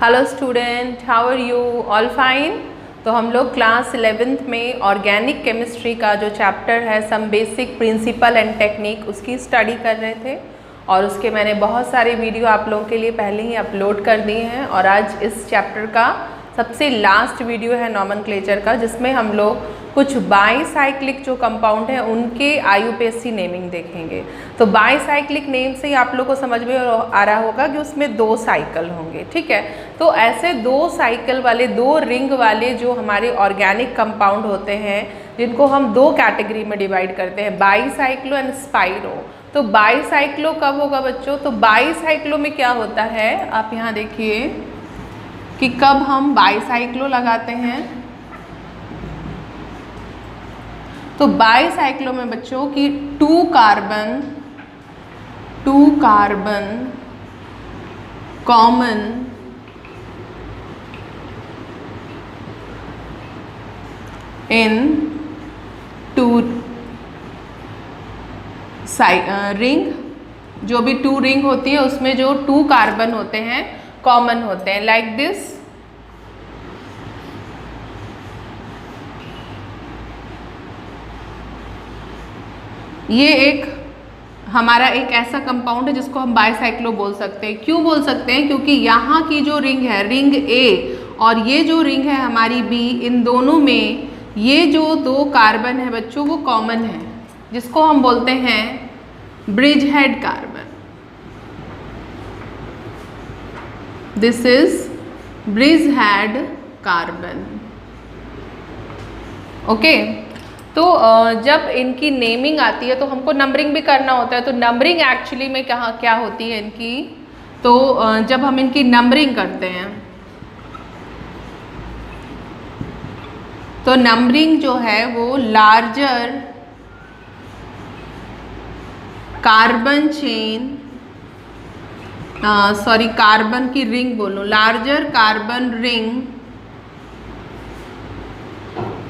Hello student, how are you? All fine. तो हम लोग क्लास 11th में ऑर्गेनिक केमिस्ट्री का जो चैप्टर है some basic principle and technique उसकी स्टडी कर रहे थे और उसके मैंने बहुत सारे वीडियो आप लोगों के लिए पहले ही अपलोड कर दिए हैं और आज इस चैप्टर का सबसे लास्ट वीडियो है नॉमेनक्लेचर का, जिसमें हम लोग कुछ बाईसाइक्लिक जो कंपाउंड हैं उनके आईयूपीएसी नेमिंग देखेंगे। तो बाईसाइक्लिक नेम से ही आप लोग को समझ में आ रहा होगा कि उसमें दो साइकिल होंगे, ठीक है। तो ऐसे दो साइकिल वाले, दो रिंग वाले जो हमारे ऑर्गेनिक कंपाउंड होते हैं, जिनको हम दो कैटेगरी में डिवाइड करते हैं, बाईसाइक्लो एंड स्पाइरो। तो बाईसाइक्लो कब होगा बच्चों? तो बाईसाइक्लो में क्या होता है, आप यहाँ देखिए कि कब हम बाईसाइक्लो लगाते हैं। तो बाईसाइक्लो में बच्चों की two carbon common in two ring, जो भी टू रिंग होती है उसमें जो टू कार्बन होते हैं कॉमन होते हैं, लाइक दिस। ये एक हमारा एक ऐसा कंपाउंड है जिसको हम बाईसाइक्लो बोल सकते हैं। क्यों बोल सकते हैं? क्योंकि यहाँ की जो रिंग है, रिंग ए, और ये जो रिंग है हमारी बी, इन दोनों में ये जो दो कार्बन है बच्चों वो कॉमन है, जिसको हम बोलते हैं bridge head carbon. This is bridge head carbon, okay. तो जब इनकी नेमिंग आती है तो हमको नंबरिंग भी करना होता है। तो नंबरिंग एक्चुअली में क्या होती है इनकी? तो जब हम इनकी नंबरिंग करते हैं तो नंबरिंग जो है वो लार्जर कार्बन चेन, कार्बन की रिंग बोलो, larger carbon ring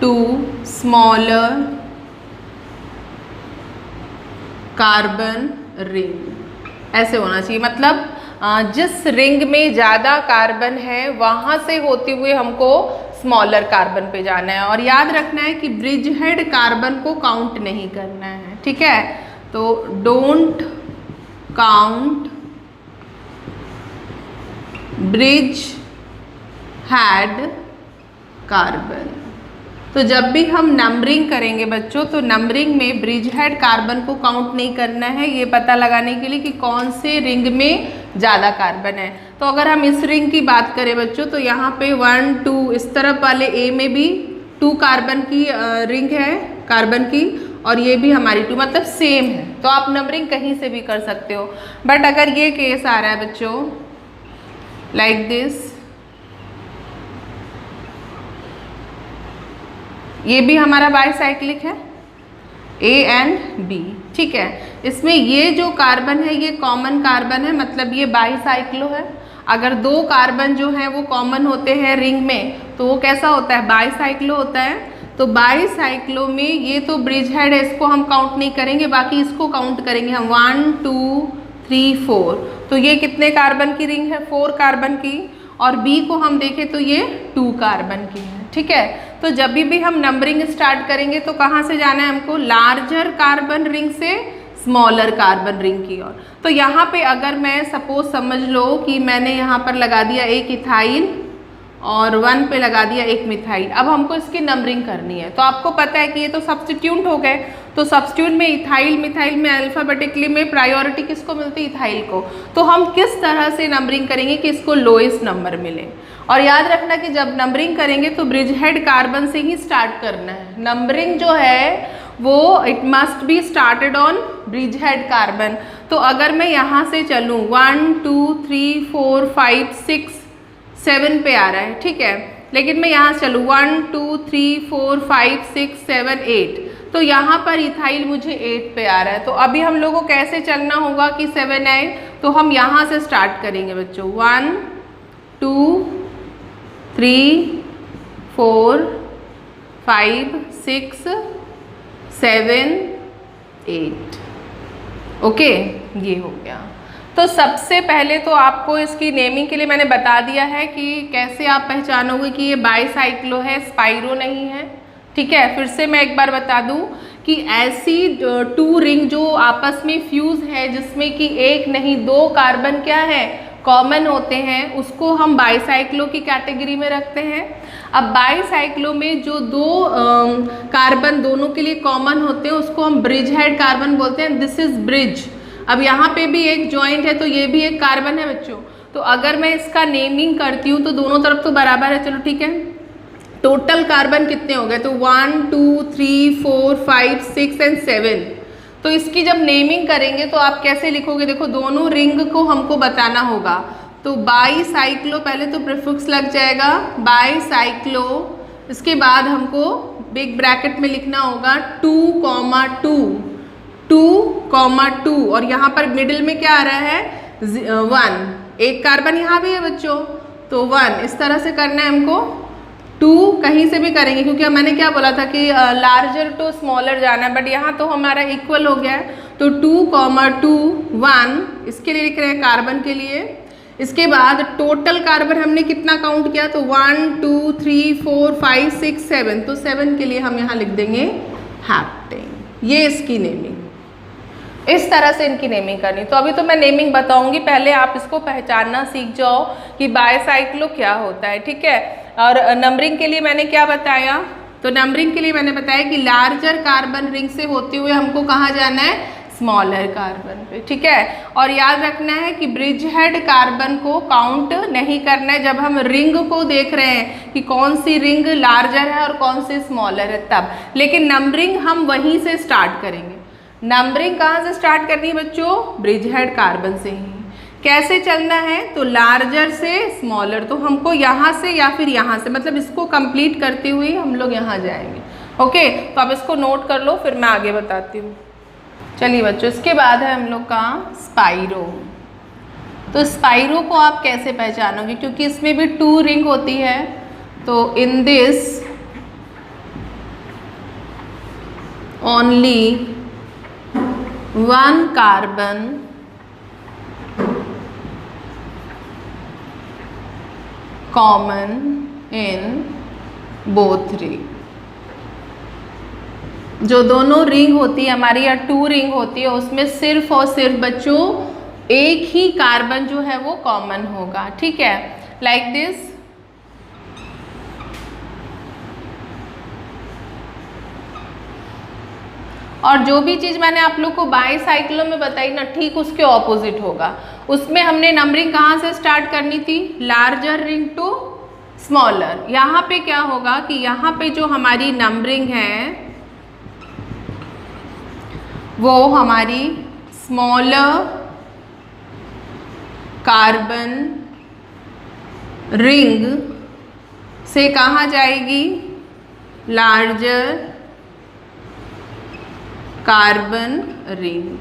to smaller carbon ring, ऐसे होना चाहिए। मतलब जिस रिंग में ज़्यादा कार्बन है वहाँ से होते हुए हमको स्मॉलर कार्बन पे जाना है। और याद रखना है कि ब्रिज हेड कार्बन को काउंट नहीं करना है, ठीक है। तो don't count bridge head carbon. तो जब भी हम नंबरिंग करेंगे बच्चों, तो नंबरिंग में ब्रिज हेड कार्बन को काउंट नहीं करना है, ये पता लगाने के लिए कि कौन से रिंग में ज़्यादा कार्बन है। तो अगर हम इस रिंग की बात करें बच्चों, तो यहाँ पे 1 2, इस तरफ वाले ए में भी 2 कार्बन की रिंग है कार्बन की, और ये भी हमारी 2, मतलब सेम है। तो आप नंबरिंग कहीं से भी कर सकते हो। बट अगर ये केस आ रहा है बच्चों लाइक दिस, ये भी हमारा बाईसाइक्लिक है, ए एंड बी, ठीक है। इसमें ये जो कार्बन है ये कॉमन कार्बन है, मतलब ये बाईसाइक्लो है। अगर दो कार्बन जो हैं वो कॉमन होते हैं रिंग में तो वो कैसा होता है? बाईसाइक्लो होता है। तो बाईसाइक्लो में ये तो ब्रिज हेड है, इसको हम काउंट नहीं करेंगे, बाकी इसको काउंट करेंगे हम 1 2 3 4। तो ये कितने कार्बन की रिंग है? 4 कार्बन की। और बी को हम देखें तो ये 2 कार्बन की है, ठीक है। तो जब भी हम नंबरिंग स्टार्ट करेंगे तो कहाँ से जाना है हमको? लार्जर कार्बन रिंग से स्मॉलर कार्बन रिंग की ओर। तो यहाँ पे अगर मैं सपोज समझ लो कि मैंने यहाँ पर लगा दिया एक इथाइल और 1 पे लगा दिया एक मिथाइल, अब हमको इसकी नंबरिंग करनी है। तो आपको पता है कि ये तो सब्स्टिट्यूट हो गए। तो सब्स्टिट्यूट में इथाइल मिथाइल में अल्फाबेटिकली में प्रायोरिटी किसको मिलती है? इथाइल को। तो हम किस तरह से नंबरिंग करेंगे कि इसको लोएस्ट नंबर मिले? और याद रखना कि जब नंबरिंग करेंगे तो ब्रिज हेड कार्बन से ही स्टार्ट करना है। नंबरिंग जो है वो it must be started on bridge head carbon. तो अगर मैं यहाँ से चलूँ 1 2 3 4 5 6 7 पे आ रहा है, ठीक है। लेकिन मैं यहाँ चलूँ 1 2 3 4 5 6 7 8, तो यहाँ पर इथाइल मुझे 8 पे आ रहा है। तो अभी हम लोगों को कैसे चलना होगा कि 7 आए? तो हम यहाँ से स्टार्ट करेंगे बच्चों, 1 2 3 4 5 6 7 8, ओके, ये हो गया। तो सबसे पहले तो आपको इसकी नेमिंग के लिए मैंने बता दिया है कि कैसे आप पहचानोगे कि ये बाईसाइक्लो है, स्पाइरो नहीं है। ठीक है, फिर से मैं एक बार बता दूं कि ऐसी 2 रिंग जो आपस में फ्यूज है जिसमें कि एक नहीं 2 कार्बन क्या है, कॉमन होते हैं, उसको हम बाईसाइक्लो की कैटेगरी में रखते हैं। अब बाईसाइक्लो में जो 2 कार्बन दोनों के लिए कॉमन होते हैं उसको हम ब्रिज हेड कार्बन बोलते हैं। This is bridge. अब यहाँ पे भी एक जॉइंट है तो ये भी एक कार्बन है बच्चों। तो अगर मैं इसका नेमिंग करती हूँ तो दोनों तरफ तो बराबर है, चलो ठीक है। टोटल कार्बन कितने हो गए, तो 1 2 3 4 5 6 एंड 7। तो इसकी जब नेमिंग करेंगे तो आप कैसे लिखोगे, देखो दोनों रिंग को हमको बताना होगा। तो बाईसाइक्लो पहले तो प्रीफिक्स लग जाएगा बाईसाइक्लो, इसके बाद हमको बिग ब्रैकेट में लिखना होगा 2,2 2,2 और यहाँ पर मिडिल में क्या आ रहा है 1। एक कार्बन यहाँ भी है बच्चों, तो 1 इस तरह से करना है हमको। 2 कहीं से भी करेंगे क्योंकि मैंने क्या बोला था कि लार्जर टू स्मॉलर जाना है, बट यहाँ तो हमारा इक्वल हो गया है। तो 2,2 1 इसके लिए लिख रहे हैं कार्बन के लिए। इसके बाद टोटल कार्बन हमने कितना काउंट किया, तो 1 2 3 4 5 6 7, तो 7 के लिए हम यहाँ लिख देंगे हेप्टेन। ये इसकी नेमिंग, इस तरह से इनकी नेमिंग करनी। तो अभी तो मैं नेमिंग बताऊंगी, पहले आप इसको पहचानना सीख जाओ कि बाईसाइक्लो क्या होता है। ठीक है, और नंबरिंग के लिए मैंने क्या बताया, तो नंबरिंग के लिए मैंने बताया कि लार्जर कार्बन रिंग से होते हुए हमको कहाँ जाना है, स्मॉलर कार्बन पे। ठीक है, और याद रखना है कि ब्रिज हेड कार्बन को काउंट नहीं करना है जब हम रिंग को देख रहे हैं कि कौन सी रिंग लार्जर है और कौन सी स्मॉलर है तब। लेकिन नंबरिंग हम वहीं से स्टार्ट करेंगे। नंबरिंग कहाँ से स्टार्ट करनी है बच्चों, ब्रिज हेड कार्बन से ही। कैसे चलना है, तो लार्जर से स्मॉलर, तो हमको यहाँ से या फिर यहाँ से, मतलब इसको कंप्लीट करते हुए हम लोग यहाँ जाएंगे। ओके, तो आप इसको नोट कर लो, फिर मैं आगे बताती हूँ। चलिए बच्चों, इसके बाद है हम लोग का स्पाइरो। तो स्पाइरो को आप कैसे पहचानोगे, क्योंकि इसमें भी 2 रिंग होती है। तो in this only 1 carbon common in both ring. जो दोनों रिंग होती है हमारी या 2 रिंग होती है उसमें सिर्फ और सिर्फ बच्चों एक ही कार्बन जो है वो कॉमन होगा। ठीक है, लाइक दिस। और जो भी चीज़ मैंने आप लोग को बाईसाइक्लो में बताई ना, ठीक उसके ऑपोजिट होगा। उसमें हमने नंबरिंग कहाँ से स्टार्ट करनी थी, लार्जर रिंग टू स्मॉलर। यहाँ पे क्या होगा कि यहाँ पे जो हमारी नंबरिंग है वो हमारी स्मॉलर कार्बन रिंग से कहाँ जाएगी, लार्जर कार्बन रिंग।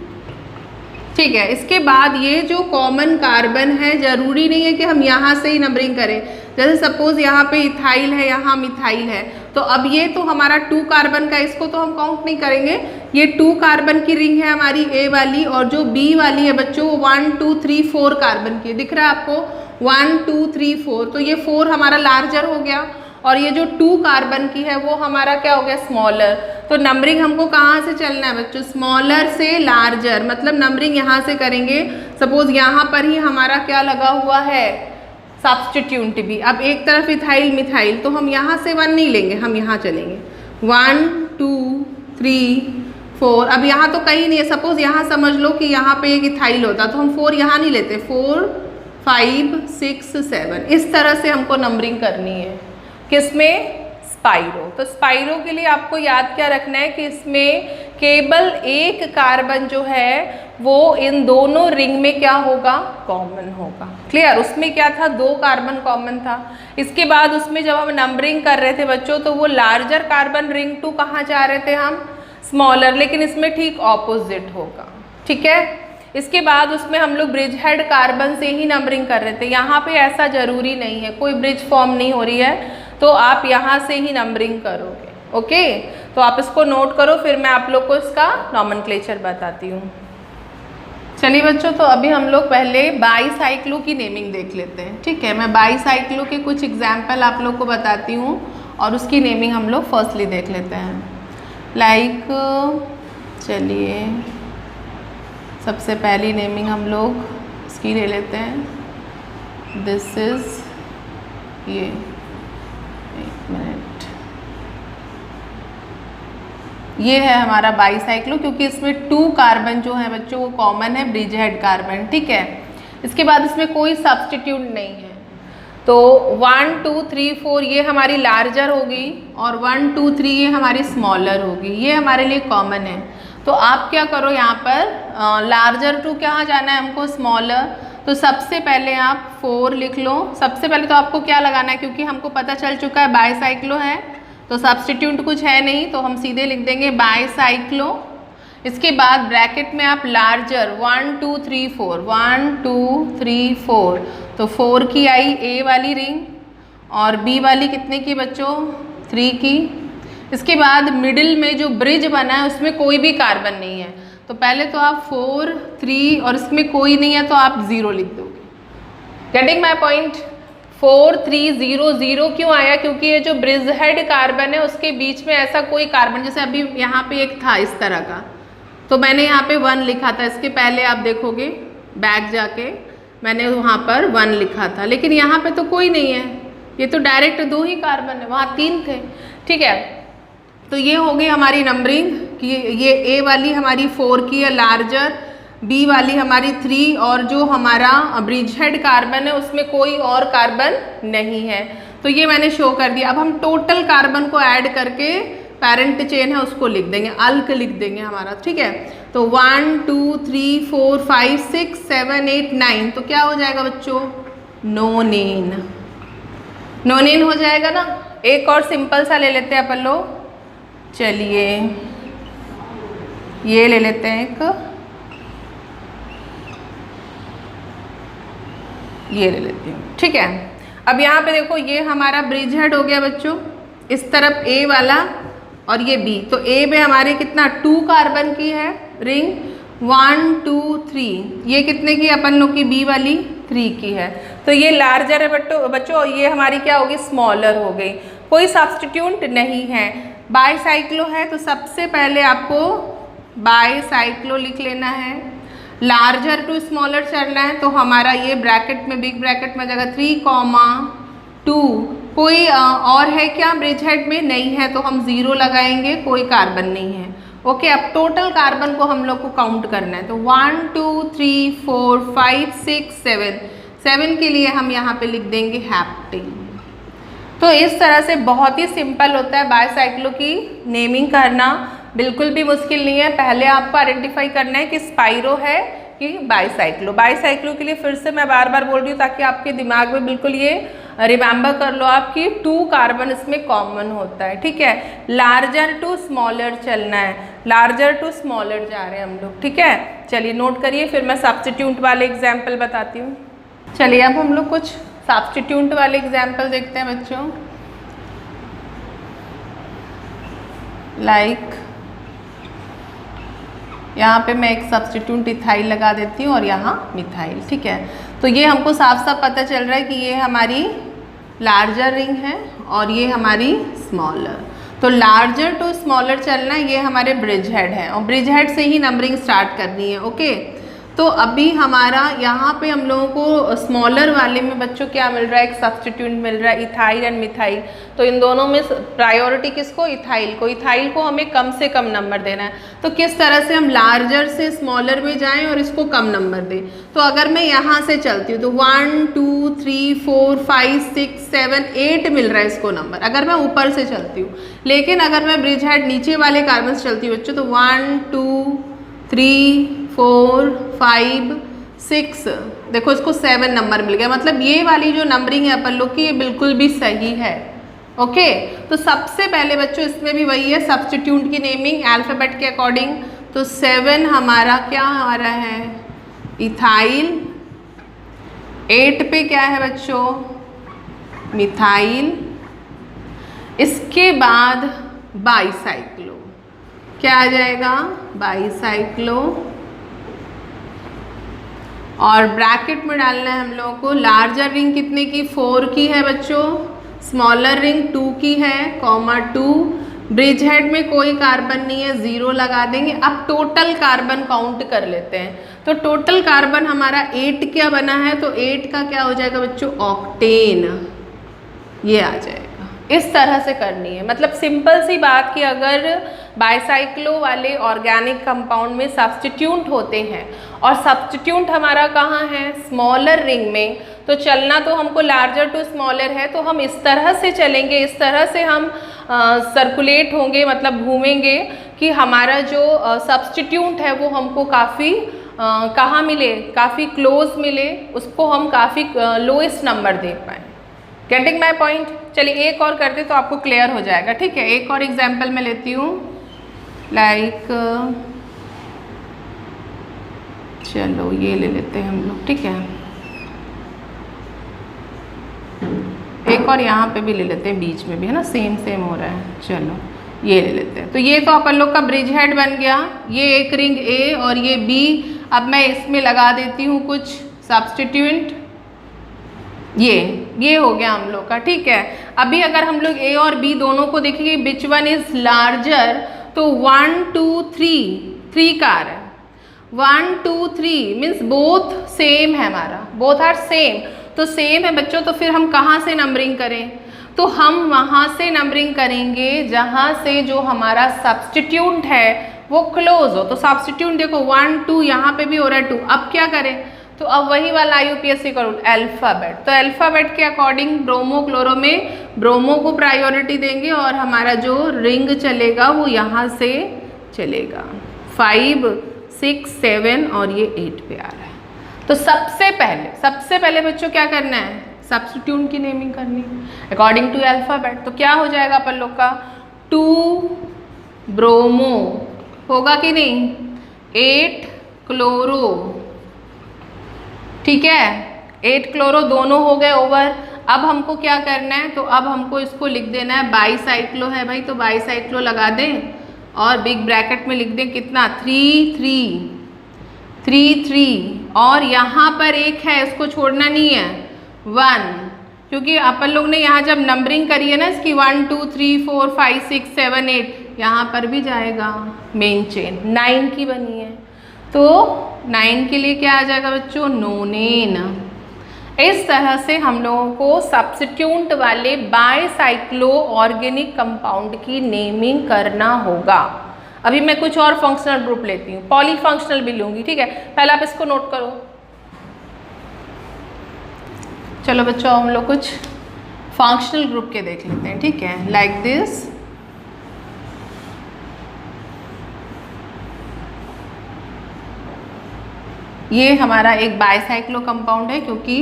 ठीक है, इसके बाद ये जो कॉमन कार्बन है जरूरी नहीं है कि हम यहाँ से ही नंबरिंग करें। जैसे सपोज यहाँ पे इथाइल है, यहाँ मिथाइल है, तो अब ये तो हमारा 2 कार्बन का, इसको तो हम काउंट नहीं करेंगे। ये 2 कार्बन की रिंग है हमारी ए वाली, और जो बी वाली है बच्चों 1 2 3 4 कार्बन की, दिख रहा है आपको 1 2 3 4, तो ये 4 हमारा लार्जर हो गया, और ये जो 2 कार्बन की है वो हमारा क्या हो गया, स्मॉलर। तो नंबरिंग हमको कहाँ से चलना है बच्चों, स्मॉलर से लार्जर, मतलब नंबरिंग यहाँ से करेंगे। सपोज यहाँ पर ही हमारा क्या लगा हुआ है, सब्स्टिट्यूट भी। अब एक तरफ इथाइल मिथाइल, तो हम यहाँ से 1 नहीं लेंगे, हम यहाँ चलेंगे 1 2 3 4। अब यहाँ तो कहीं नहीं है, सपोज यहाँ समझ लो कि यहाँ पे एक इथाइल होता तो हम 4 यहाँ नहीं लेते, 4 5 6 7, इस तरह से हमको नंबरिंग करनी है। किसमें, स्पाइरो। तो स्पाइरो के लिए आपको याद क्या रखना है कि इसमें केवल एक कार्बन जो है वो इन दोनों रिंग में क्या होगा, कॉमन होगा। क्लियर, उसमें क्या था, 2 कार्बन कॉमन था। इसके बाद उसमें जब हम नंबरिंग कर रहे थे बच्चों तो वो लार्जर कार्बन रिंग टू कहाँ जा रहे थे हम, स्मॉलर, लेकिन इसमें ठीक ऑपोजिट होगा। ठीक है, इसके बाद उसमें हम लोग ब्रिज हेड कार्बन से ही नंबरिंग कर रहे थे। यहाँ पे ऐसा जरूरी नहीं है, कोई ब्रिज फॉर्म नहीं हो रही है, तो आप यहाँ से ही नंबरिंग करोगे। ओके, तो आप इसको नोट करो, फिर मैं आप लोग को इसका नॉमेनक्लेचर बताती हूँ। चलिए बच्चों, तो अभी हम लोग पहले बाईसाइक्लो की नेमिंग देख लेते हैं। ठीक है, मैं बाईसाइक्लो के कुछ एग्जाम्पल आप लोग को बताती हूँ और उसकी नेमिंग हम लोग फर्स्टली देख लेते हैं। लाइक चलिए सबसे पहली नेमिंग हम लोग इसकी ले लेते हैं। दिस इज ये, एक मिनट, ये है हमारा बाईसाइक्लो, क्योंकि इसमें 2 कार्बन जो है बच्चों वो कॉमन है, ब्रिज हेड कार्बन। ठीक है, इसके बाद इसमें कोई सब्स्टिट्यूट नहीं है। तो 1 2 3 4 ये हमारी लार्जर होगी और 1 2 3 ये हमारी स्मॉलर होगी। ये हमारे लिए कॉमन है। तो आप क्या करो, यहाँ पर लार्जर टू कहाँ जाना है हमको, स्मॉलर। तो सबसे पहले आप 4 लिख लो। सबसे पहले तो आपको क्या लगाना है, क्योंकि हमको पता चल चुका है बाईसाइक्लो है तो सब्स्टिट्यूट कुछ है नहीं, तो हम सीधे लिख देंगे बाईसाइक्लो। इसके बाद ब्रैकेट में आप लार्जर 1 2 3 4 1 2 3 4, तो 4 की आई ए वाली रिंग और बी वाली कितने की बच्चों, 3 की। इसके बाद मिडिल में जो ब्रिज बना है उसमें कोई भी कार्बन नहीं है, तो पहले तो आप 4 3 और इसमें कोई नहीं है तो आप 0 लिख दोगे। Getting my point. 4 3 0 0 क्यों आया, क्योंकि ये जो ब्रिज हेड कार्बन है उसके बीच में ऐसा कोई कार्बन, जैसे अभी यहाँ पे एक था इस तरह का, तो मैंने यहाँ पे 1 लिखा था। इसके पहले आप देखोगे बैक जाके मैंने वहाँ पर 1 लिखा था, लेकिन यहाँ पे तो कोई नहीं है, ये तो डायरेक्ट 2 ही कार्बन है, वहाँ 3 थे। ठीक है, तो ये हो गई हमारी नंबरिंग कि ये ए वाली हमारी 4 की है लार्जर, बी वाली हमारी 3 और जो हमारा ब्रिज हेड कार्बन है उसमें कोई और कार्बन नहीं है। तो ये मैंने शो कर दिया। अब हम टोटल कार्बन को ऐड करके पेरेंट चेन है उसको लिख देंगे, अल्क लिख देंगे हमारा। ठीक है, तो 1 2 3 4 5 6 7 8 9, तो क्या हो जाएगा बच्चों, नोनेन। नोनेन हो जाएगा ना। एक और सिंपल सा ले लेते हैं अपन लोग। चलिए ये ले लेते हैं एक, ये ले लेती हूँ। ठीक है, अब यहाँ पे देखो ये हमारा ब्रिज हेड हो गया बच्चों, इस तरफ ए वाला और ये बी। तो ए में हमारे कितना 2 कार्बन की है रिंग, 1 2 3, ये कितने की अपन लोग की बी वाली 3 की है। तो ये लार्जर है बच्चों, ये हमारी क्या होगी, स्मॉलर हो गई। कोई सब्स्टिट्यूट नहीं है। बाईसाइक्लो है तो सबसे पहले आपको बाईसाइक्लो लिख लेना है। लार्जर टू स्मॉलर चलना है तो हमारा ये ब्रैकेट में, बिग ब्रैकेट में जगह 3, 2, कोई और है क्या ब्रिज हेड में, नहीं है, तो हम 0 लगाएंगे, कोई कार्बन नहीं है। ओके, अब टोटल कार्बन को हम लोग को काउंट करना है। तो 1 2 3 4 5 6 7, 7 के लिए हम यहाँ पे लिख देंगे हैप्टेन। तो इस तरह से बहुत ही सिंपल होता है बाईसाइक्लो की नेमिंग करना, बिल्कुल भी मुश्किल नहीं है। पहले आपको आइडेंटिफाई करना है कि स्पाइरो है कि बाईसाइक्लो। बाईसाइक्लो के लिए फिर से मैं बार बार बोल रही हूँ ताकि आपके दिमाग में बिल्कुल ये रिमेंबर कर लो आप कि 2 कार्बन इसमें कॉमन होता है। ठीक है, लार्जर टू स्मॉलर चलना है, लार्जर टू स्मॉलर जा रहे हैं हम लोग। ठीक है, चलिए नोट करिए, फिर मैं सब्स्टिट्यूट वाले एग्जाम्पल बताती हूँ। चलिए अब हम लोग कुछ सब्स्टिट्यूट वाले एग्जाम्पल देखते हैं बच्चों। लाइक यहाँ पे मैं एक सब्स्टिट्यूट इथाइल लगा देती हूँ और यहाँ मिथाइल। ठीक है, तो ये हमको साफ साफ पता चल रहा है कि ये हमारी लार्जर रिंग है और ये हमारी स्मॉलर। तो लार्जर टू स्मॉलर चलना है, ये हमारे ब्रिज हेड है और ब्रिज हेड से ही नंबरिंग स्टार्ट करनी है। ओके, तो अभी हमारा यहाँ पे हम लोगों को स्मॉलर वाले में बच्चों क्या मिल रहा है, एक सब्स्टिट्यूट मिल रहा है इथाइल एंड मिथाइल। तो इन दोनों में प्रायोरिटी किसको, इथाइल को। इथाइल को हमें कम से कम नंबर देना है, तो किस तरह से हम लार्जर से स्मॉलर में जाएं और इसको कम नंबर दें। तो अगर मैं यहाँ से चलती हूँ तो 1 2 3 4 5 6 7 8 मिल रहा है इसको नंबर, अगर मैं ऊपर से चलती हूँ। लेकिन अगर मैं ब्रिज हेड नीचे वाले कार्बन से चलती हूँ बच्चों, तो 1 2 3 4 5 6, देखो इसको 7 नंबर मिल गया। मतलब ये वाली जो नंबरिंग है अपन लोग की, ये बिल्कुल भी सही है। ओके, तो सबसे पहले बच्चों इसमें भी वही है सब्स्टिट्यूट की नेमिंग अल्फाबेट के अकॉर्डिंग। तो 7 हमारा क्या आ रहा है, इथाइल। 8 पे क्या है बच्चों, मिथाइल। इसके बाद बाईसाइक्लो, क्या आ जाएगा, बाईसाइक्लो। और ब्रैकेट में डालना है हम लोगों को लार्जर रिंग कितने की 4 की है बच्चों, स्मॉलर रिंग 2 की है, कॉमा 2, ब्रिज हेड में कोई कार्बन नहीं है 0 लगा देंगे। अब टोटल कार्बन काउंट कर लेते हैं, तो टोटल कार्बन हमारा 8 क्या बना है, तो 8 का क्या हो जाएगा बच्चों ऑक्टेन, ये आ जाएगा। इस तरह से करनी है, मतलब सिंपल सी बात कि अगर बाइसाइक्लो वाले ऑर्गेनिक कंपाउंड में सब्स्टिट्यूट होते हैं और सब्स्टिट्यूट हमारा कहाँ है स्मॉलर रिंग में, तो चलना तो हमको लार्जर टू स्मॉलर है, तो हम इस तरह से चलेंगे, इस तरह से हम सर्कुलेट होंगे, मतलब घूमेंगे कि हमारा जो सब्स्टिट्यूट है वो हमको काफ़ी कहाँ मिले, काफ़ी क्लोज मिले, उसको हम काफ़ी लोएस्ट नंबर दे पाएँ। Getting my point. चलिए एक और करते तो आपको क्लियर हो जाएगा, ठीक है। एक और एग्जाम्पल मैं लेती हूँ, लाइक चलो ये ले लेते हैं हम लोग, ठीक है। एक और यहाँ पे भी ले लेते हैं, बीच में भी है ना, सेम सेम हो रहा है, चलो ये ले लेते हैं। तो ये तो अपन लोग का ब्रिज हेड बन गया, ये एक रिंग ए और ये बी। अब मैं इसमें लगा देती हूँ कुछ सब्स्टिट्यूएंट, ये हो गया हम लोग का, ठीक है। अभी अगर हम लोग ए और बी दोनों को देखेंगे विच वन इज लार्जर, तो 1 2 3 कार है, 1 2 3 मीन्स बोथ सेम है हमारा, बोथ आर सेम, तो सेम है बच्चों। तो फिर हम कहाँ से नंबरिंग करें, तो हम वहाँ से नंबरिंग करेंगे जहाँ से जो हमारा सब्स्टिट्यूट है वो क्लोज हो। तो सब्स्टिट्यूट देखो 1 2 यहाँ पे भी हो रहा है 2, अब क्या करें, तो अब वही वाला IUPAC करो अल्फ़ाबेट, तो अल्फ़ाबेट के अकॉर्डिंग ब्रोमो क्लोरो में ब्रोमो को प्रायोरिटी देंगे और हमारा जो रिंग चलेगा वो यहाँ से चलेगा, 5 6 7 और ये 8 पे आ रहा है। तो सबसे पहले बच्चों क्या करना है, सब्स्टिट्यूट की नेमिंग करनी है अकॉर्डिंग टू अल्फ़ाबेट। तो क्या हो जाएगा अपन लोग का 2 ब्रोमो होगा कि नहीं, 8 क्लोरो, ठीक है, 8 क्लोरो दोनों हो गए ओवर। अब हमको क्या करना है, तो अब हमको इसको लिख देना है बाईसाइक्लो है भाई, तो बाईसाइक्लो लगा दें और बिग ब्रैकेट में लिख दें कितना 3 3 3 और यहाँ पर एक है, इसको छोड़ना नहीं है 1, क्योंकि अपन लोग ने यहाँ जब नंबरिंग करी है ना इसकी 1 2 3 4 5 6 7 8, यहाँ पर भी जाएगा मेन चेन, 9 की बनी है, तो 9 के लिए क्या आ जाएगा बच्चों, नोनेन। इस तरह से हम लोगों को सब्स्टिट्यूट वाले बाईसाइक्लो ऑर्गेनिक कंपाउंड की नेमिंग करना होगा। अभी मैं कुछ और फंक्शनल ग्रुप लेती हूँ, पॉलीफंक्शनल भी लूँगी, ठीक है। पहले आप इसको नोट करो। चलो बच्चों हम लोग कुछ फंक्शनल ग्रुप के देख लेते हैं, ठीक है, लाइक दिस। ये हमारा एक बाईसाइक्लो कंपाउंड है क्योंकि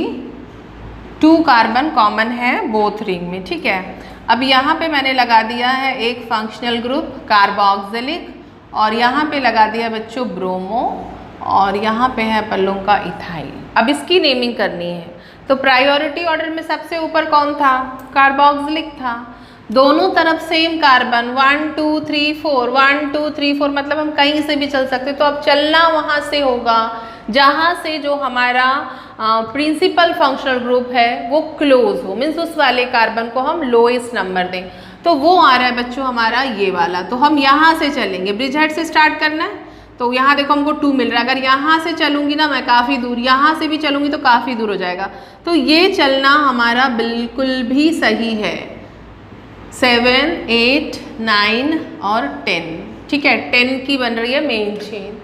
2 कार्बन कॉमन है बोथ रिंग में, ठीक है। अब यहाँ पे मैंने लगा दिया है एक फंक्शनल ग्रुप कार्बोक्सिलिक, और यहाँ पे लगा दिया बच्चों ब्रोमो, और यहाँ पे है अपन लोगों का इथाइल। अब इसकी नेमिंग करनी है, तो प्रायोरिटी ऑर्डर में सबसे ऊपर कौन था, कार्बोक्सिलिक था। दोनों तरफ सेम कार्बन 1 2 3 4 1 2 3 4, मतलब हम कहीं से भी चल सकते। तो अब चलना वहाँ से होगा जहाँ से जो हमारा प्रिंसिपल फंक्शनल ग्रुप है वो क्लोज हो, मीन्स उस वाले कार्बन को हम लोएस्ट नंबर दें। तो वो आ रहा है बच्चों हमारा ये वाला, तो हम यहाँ से चलेंगे, ब्रिज हेड से स्टार्ट करना है। तो यहाँ देखो हमको 2 मिल रहा है, अगर यहाँ से चलूँगी ना मैं काफ़ी दूर, यहाँ से भी चलूँगी तो काफ़ी दूर हो जाएगा। तो ये चलना हमारा बिल्कुल भी सही है, 7 8 9 और 10, ठीक है। 10 की बन रही है मेन चेन,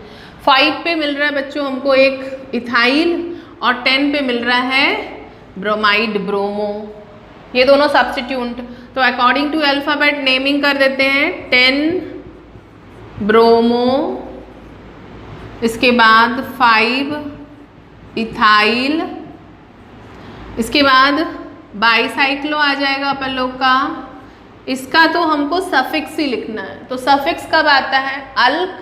5 पे मिल रहा है बच्चों हमको एक इथाइल, और 10 पे मिल रहा है ब्रोमाइड ब्रोमो, ये दोनों सब्स्टिट्यूट। तो अकॉर्डिंग टू अल्फ़ाबेट नेमिंग कर देते हैं 10 ब्रोमो, इसके बाद 5 इथाइल, इसके बाद बाईसाइक्लो आ जाएगा अपन लोग का। इसका तो हमको सफिक्स ही लिखना है, तो सफिक्स कब आता है, अल्क,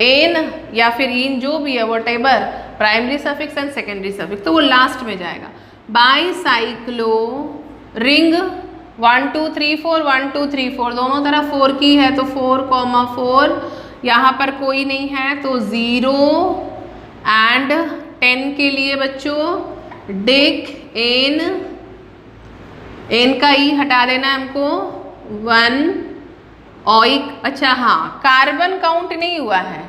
एन या फिर इन, जो भी है whatever, primary suffix and secondary suffix, तो वो लास्ट में जाएगा। बाईसाइक्लो रिंग 1 2 3 4 1 2 3 4, दोनों तरफ 4 की है, तो 4, 4, यहाँ पर कोई नहीं है तो 0 एंड 10 के लिए बच्चों डिक एन, एन का ई हटा देना है हमको, 1 ऑइक। अच्छा हाँ, कार्बन काउंट नहीं हुआ है,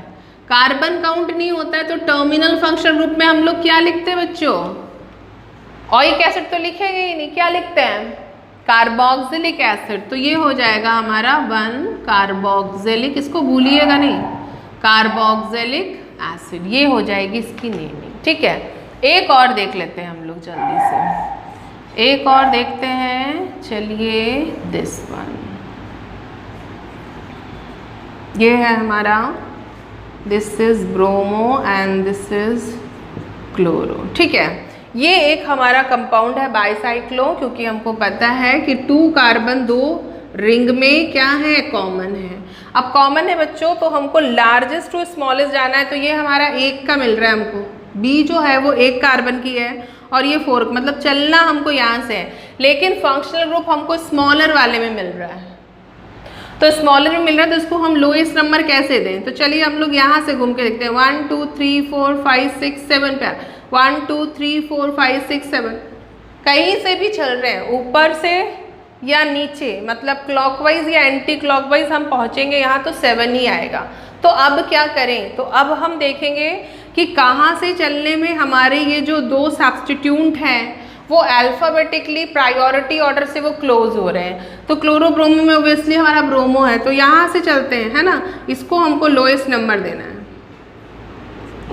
कार्बन काउंट नहीं होता है तो टर्मिनल फंक्शनल ग्रुप में हम लोग क्या लिखते हैं बच्चों? ऑइक एसिड तो लिखेंगे ही नहीं, क्या लिखते हैं? Carboxylic acid. तो ये हो जाएगा हमारा 1 कार्बोक्सिलिक, इसको भूलिएगा नहीं, कार्बोक्सिलिक एसिड, ये हो जाएगी इसकी नेमिंग। ठीक है, एक और देख लेते हैं हम लोग जल्दी से, एक और देखते हैं, चलिए दिस वन, ये है हमारा, this is bromo and this is chloro. ठीक है, ये एक हमारा कंपाउंड है बाईसाइक्लो, क्योंकि हमको पता है कि 2 कार्बन 2 रिंग में क्या है, कॉमन है। अब कॉमन है बच्चों तो हमको लार्जेस्ट टू स्मॉलेस्ट जाना है, तो ये हमारा 1 का मिल रहा है हमको, बी जो है वो 1 कार्बन की है और ये 4, मतलब चलना हमको यहाँ से है, लेकिन फंक्शनल ग्रुप हमको स्मॉलर वाले में मिल रहा है। तो स्मॉलर में मिल रहा है तो इसको हम लोएस्ट नंबर कैसे दें? तो चलिए हम लोग यहाँ से घूम के देखते हैं, 1 2 3 4 5 6 7 पे 1 2 3 4 5 6 7, कहीं से भी चल रहे हैं, ऊपर से या नीचे, मतलब क्लॉकवाइज या एंटी क्लॉकवाइज हम पहुँचेंगे यहाँ तो 7 ही आएगा। तो अब क्या करें? तो अब हम देखेंगे कि कहाँ से चलने में हमारे ये जो 2 सब्स्टिट्यूट हैं वो अल्फ़ाबेटिकली प्रायोरिटी ऑर्डर से वो क्लोज हो रहे हैं। तो क्लोरो ब्रोमो में ओबियसली हमारा ब्रोमो है, तो यहाँ से चलते हैं, है ना, इसको हमको लोएस्ट नंबर देना है,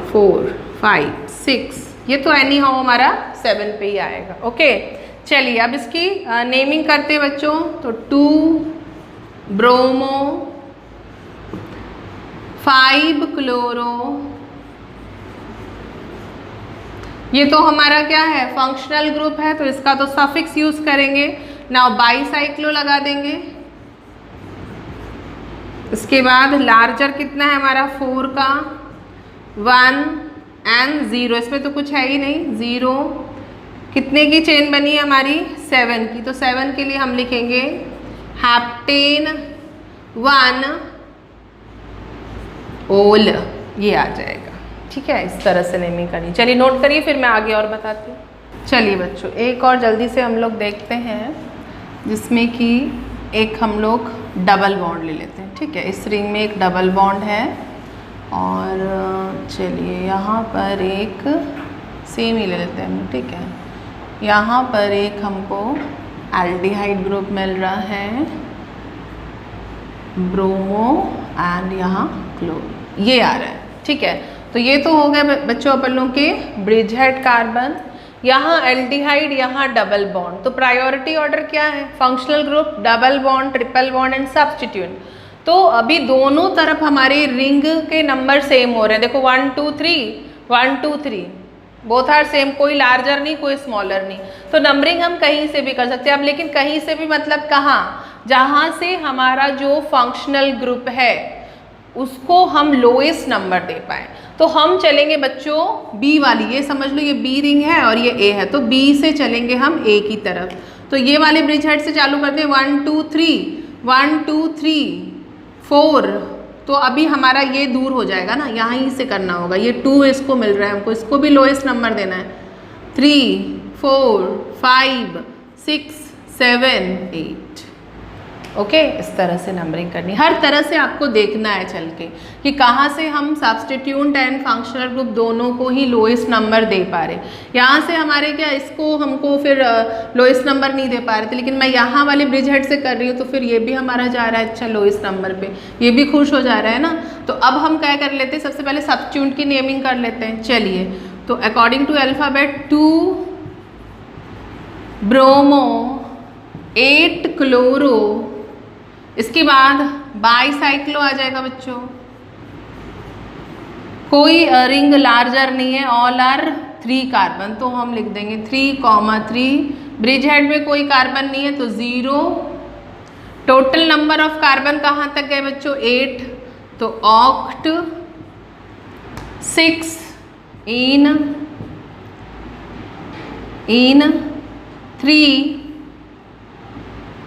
4 5 6, ये तो एनी हाउ हमारा 7 पे ही आएगा। ओके, चलिए अब इसकी नेमिंग करते हैं बच्चों। तो 2 ब्रोमो 5 क्लोरो, ये तो हमारा क्या है, फंक्शनल ग्रुप है, तो इसका तो सफिक्स यूज करेंगे। नाउ बाईसाइक्लो लगा देंगे, इसके बाद लार्जर कितना है हमारा, 4 का 1 एंड 0, इसमें तो कुछ है ही नहीं, 0, कितने की चेन बनी है हमारी, 7 की, तो 7 के लिए हम लिखेंगे हेप्टेन 1 ओल, ये आ जाएगा। ठीक है, इस तरह से नेमिंग करनी। चलिए नोट करिए, फिर मैं आगे और बताती हूँ। चलिए बच्चों, एक और जल्दी से हम लोग देखते हैं, जिसमें कि एक हम लोग डबल बॉन्ड ले लेते हैं। ठीक है, इस रिंग में एक डबल बॉन्ड है और चलिए यहाँ पर एक सेम ही ले लेते हैं हम। ठीक है, यहाँ पर एक हमको एल्डिहाइड ग्रुप मिल रहा है, ब्रोमो एंड यहाँ क्लोरो, ये आ रहा है। ठीक है, तो ये तो हो गया बच्चों अपन लोग के ब्रिजहेड कार्बन, यहाँ एल्डिहाइड, यहाँ डबल बॉन्ड। तो प्रायोरिटी ऑर्डर क्या है, functional group, double bond, triple bond and substitute. तो अभी दोनों तरफ हमारे रिंग के नंबर सेम हो रहे हैं, देखो 1 2 3 1 2 3, बोथ आर सेम, कोई लार्जर नहीं कोई स्मॉलर नहीं। तो नंबरिंग हम कहीं से भी कर सकते हैं। अब लेकिन कहीं से भी मतलब कहाँ, जहाँ से हमारा जो फंक्शनल ग्रुप है उसको हम लोएस्ट नंबर दे पाए। तो हम चलेंगे बच्चों बी वाली, ये समझ लो ये बी रिंग है और ये ए है, तो बी से चलेंगे हम ए की तरफ। तो ये वाले ब्रिज हेड से चालू करते हैं, 1 2 3 1 2 3 4, तो अभी हमारा ये दूर हो जाएगा ना, यहाँ ही से करना होगा। ये 2 इसको मिल रहा है हमको, इसको भी लोएस्ट नंबर देना है, 3 4 5 6 7 8। ओके, इस तरह से नंबरिंग करनी, हर तरह से आपको देखना है चल के कि कहाँ से हम सब्स्टिट्यूट एंड फंक्शनल ग्रुप दोनों को ही लोएस्ट नंबर दे पा रहे। यहाँ से हमारे क्या, इसको हमको फिर लोएस्ट नंबर नहीं दे पा रहे थे, लेकिन मैं यहाँ वाले ब्रिज हेड से कर रही हूँ तो फिर ये भी हमारा जा रहा है अच्छा लोएस्ट नंबर पे, ये भी खुश हो जा रहा है ना। तो अब हम क्या कर लेते हैं, सबसे पहले सब्स्टिट्यूट की नेमिंग कर लेते हैं। चलिए, तो according to alphabet 2 bromo 8 chloro, इसके बाद बाईसाइक्लो आ जाएगा बच्चों, कोई रिंग लार्जर नहीं है, ऑल आर 3 कार्बन, तो हम लिख देंगे 3,3। ब्रिज हेड में कोई कार्बन नहीं है तो 0। टोटल नंबर ऑफ कार्बन कहाँ तक गए बच्चों, 8, तो ऑक्ट 6 इन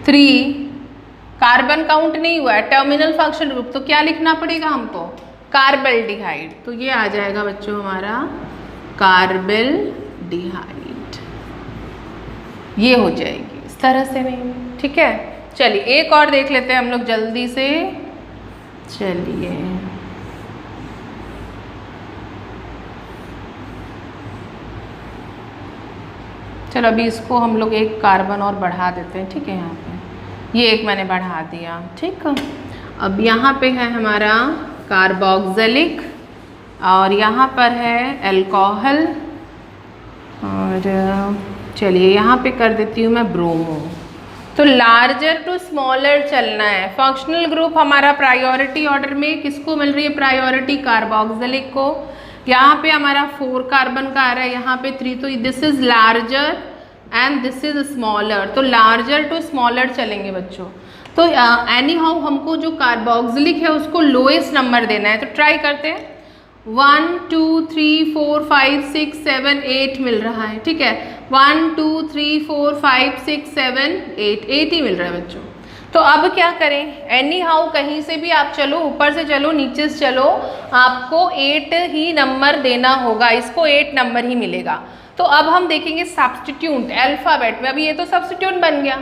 3 कार्बन काउंट नहीं हुआ है, टर्मिनल फंक्शनल ग्रुप, तो क्या लिखना पड़ेगा हमको, कार्बल्डिहाइड। तो ये आ जाएगा बच्चों हमारा कार्बिल डिहाइड, ये हो जाएगी इस तरह से नहीं, ठीक है। चलिए एक और देख लेते हैं हम लोग जल्दी से। चलिए चलो अभी इसको हम लोग एक कार्बन और बढ़ा देते हैं, ठीक है। यहाँ पे ये एक मैंने बढ़ा दिया, ठीक है। अब यहाँ पे है हमारा कार्बोक्सिलिक और यहाँ पर है अल्कोहल, और चलिए यहाँ पे कर देती हूँ मैं ब्रोमो। तो लार्जर टू स्मॉलर चलना है। फंक्शनल ग्रुप हमारा प्रायोरिटी ऑर्डर में किसको मिल रही है प्रायोरिटी? कार्बोक्सिलिक को। यहाँ पे हमारा 4 कार्बन का आ रहा है, यहाँ पे 3, तो this is larger and this is smaller, तो लार्जर टू स्मॉलर चलेंगे बच्चों। तो एनी हाउ हमको जो कार्बोक्सिलिक है उसको लोएस्ट नंबर देना है, तो ट्राई करते हैं। 1 2 3 4 5 6 7 8 मिल रहा है, ठीक है। 1 2 3 4 5 6 7 8 ही मिल रहा है बच्चों। तो अब क्या करें? एनी हाउ कहीं से भी आप चलो, ऊपर से चलो नीचे से चलो, आपको 8 ही नंबर देना होगा, इसको 8 नंबर ही मिलेगा। तो अब हम देखेंगे सब्स्टिट्यूट अल्फ़ाबेट में। अभी ये तो सब्स्टिट्यूट बन गया।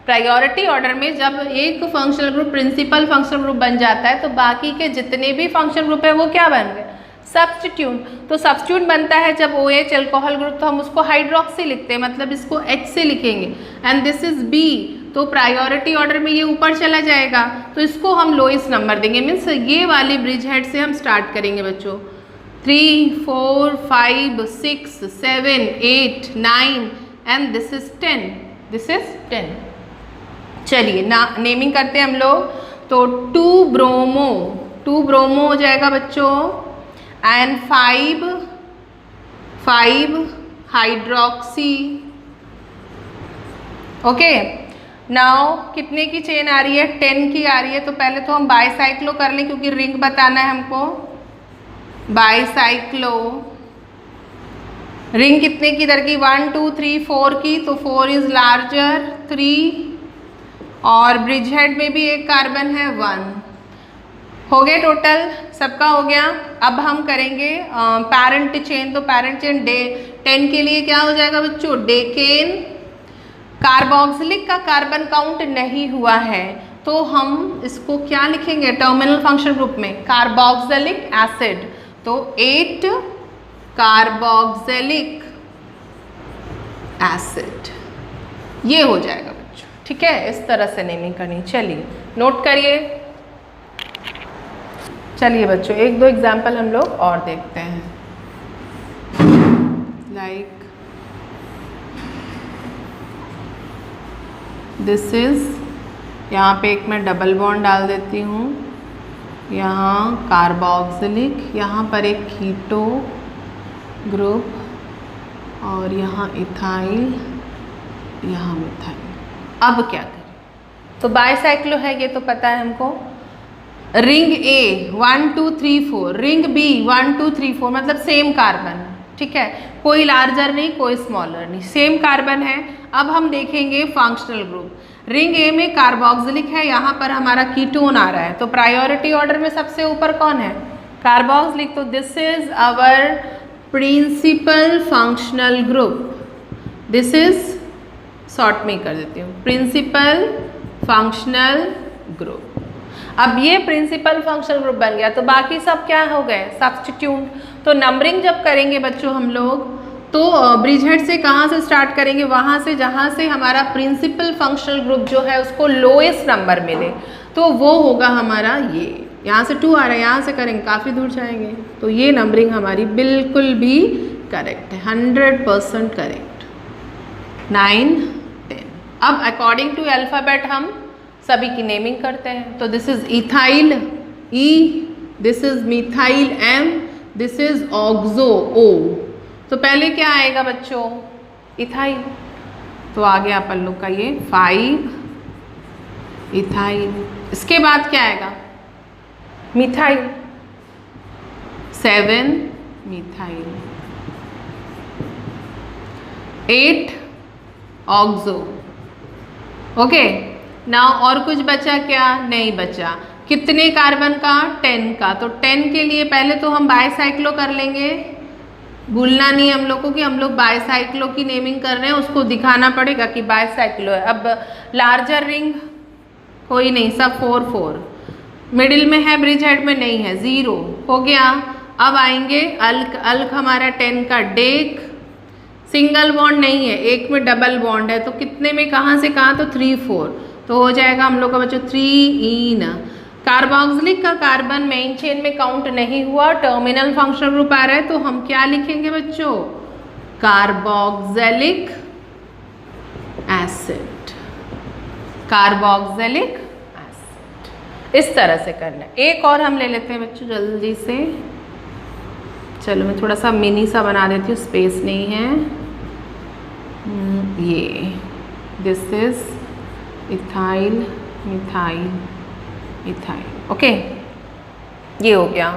प्रायोरिटी ऑर्डर में जब एक functional group principal functional group बन जाता है तो बाकी के जितने भी फंक्शनल ग्रुप है वो क्या बन गए? सब्स्टिट्यूट। तो सब्स्टिट्यूट बनता है जब OH अल्कोहल ग्रुप, तो हम उसको हाइड्रोक्सी लिखते हैं, मतलब इसको H से लिखेंगे। एंड दिस इज B, तो प्रायोरिटी ऑर्डर में ये ऊपर चला जाएगा, तो इसको हम लोएस्ट नंबर देंगे। मीन्स ये वाली ब्रिज हेड से हम स्टार्ट करेंगे बच्चों। 3 4 5 6 7 8 9 and this is 10, this is 10। चलिए ना नेमिंग करते हैं हम लोग। तो 2 ब्रोमो हो जाएगा बच्चों, एंड 5 हाइड्रोक्सी। ओके, नाउ कितने की चेन आ रही है? 10 की आ रही है। तो पहले तो हम बाईसाइक्लो कर लें क्योंकि रिंग बताना है हमको। बाईसाइक्लो रिंग कितने की इधर की? 1 2 3 4 की, तो 4 इज लार्जर 3, और ब्रिज हेड में भी एक कार्बन है 1। हो गए टोटल, सबका हो गया। अब हम करेंगे पैरेंट चेन। तो पैरेंट चेन 10 के लिए क्या हो जाएगा बच्चों? डेकेन। कार्बोक्सिलिक का कार्बन काउंट नहीं हुआ है तो हम इसको क्या लिखेंगे टर्मिनल फंक्शन ग्रुप में? Carboxylic acid. तो 8 कार्बोक्सिलिक एसिड, ये हो जाएगा बच्चों, ठीक है। इस तरह से नेमिंग करनी। चलिए नोट करिए। चलिए बच्चों एक दो एग्जाम्पल हम लोग और देखते हैं। लाइक दिस इज, यहाँ पे एक मैं डबल बॉन्ड डाल देती हूँ, यहाँ कार्बोक्सिलिक, यहाँ पर एक कीटो ग्रुप, और यहाँ इथाइल, यहाँ मिथाइल। अब क्या करें? तो बाईसाइक्लो है ये तो पता है हमको। रिंग A 1 2 3 4, रिंग B 1 2 3 4, मतलब सेम कार्बन, ठीक है। कोई लार्जर नहीं कोई स्मॉलर नहीं, सेम कार्बन है। अब हम देखेंगे फंक्शनल ग्रुप। रिंग A में कार्बोक्सिलिक है, यहाँ पर हमारा कीटोन आ रहा है, तो प्रायोरिटी ऑर्डर में सबसे ऊपर कौन है? कार्बोक्सिलिक। तो this is our principal functional group. This is, short में कर देती हूँ, प्रिंसिपल फंक्शनल ग्रुप। अब ये प्रिंसिपल फंक्शनल ग्रुप बन गया, तो बाकी सब क्या हो गए? सब्स्टिट्यूट। तो नंबरिंग जब करेंगे बच्चों हम लोग, तो ब्रिज हेड से कहाँ से स्टार्ट करेंगे? वहाँ से जहाँ से हमारा प्रिंसिपल फंक्शनल ग्रुप जो है उसको लोएस्ट नंबर मिले, तो वो होगा हमारा ये। यहाँ से 2 आ रहा है, यहाँ से करेंगे काफ़ी दूर जाएंगे, तो ये नंबरिंग हमारी बिल्कुल भी करेक्ट है, 100% करेक्ट। 9 10। अब अकॉर्डिंग टू अल्फ़ाबेट हम सभी की नेमिंग करते हैं। तो this is ethyl E, this is methyl M, this is oxo O। तो पहले क्या आएगा बच्चों? इथाइल। तो आ गया अपन लोग का ये 5 इथाइल। इसके बाद क्या आएगा? Methyl, 7 methyl, 8 oxo. Okay, now और कुछ बचा क्या? नहीं बचा। कितने कार्बन का? 10 का। तो 10 के लिए पहले तो हम बाईसाइक्लो कर लेंगे। भूलना नहीं है हम लोग को कि हम लोग बाईसाइक्लो की नेमिंग कर रहे हैं, उसको दिखाना पड़ेगा कि बाईसाइक्लो है। अब लार्जर रिंग कोई नहीं, सब 4 4, मिडिल में है, ब्रिज हेड में नहीं है, 0 हो गया। अब आएंगे अल्क, अल्क हमारा 10 का डेक, सिंगल बॉन्ड नहीं है, एक में डबल बॉन्ड है, तो कितने में कहाँ से कहाँ, तो 3 4, तो हो जाएगा हम लोग का बच्चों 3 इन। कार्बोक्सिलिक का कार्बन मेन चेन में काउंट नहीं हुआ, टर्मिनल फंक्शनल ग्रुप आ रहा है, तो हम क्या लिखेंगे बच्चों, कार्बोक्सिलिक एसिड, कार्बोक्सिलिक एसिड। इस तरह से करना है। एक और हम ले लेते हैं बच्चों जल्दी से, चलो मैं थोड़ा सा मिनी सा बना देती हूँ, स्पेस नहीं है। ये this is ethyl methyl ethyl, okay, ये हो गया।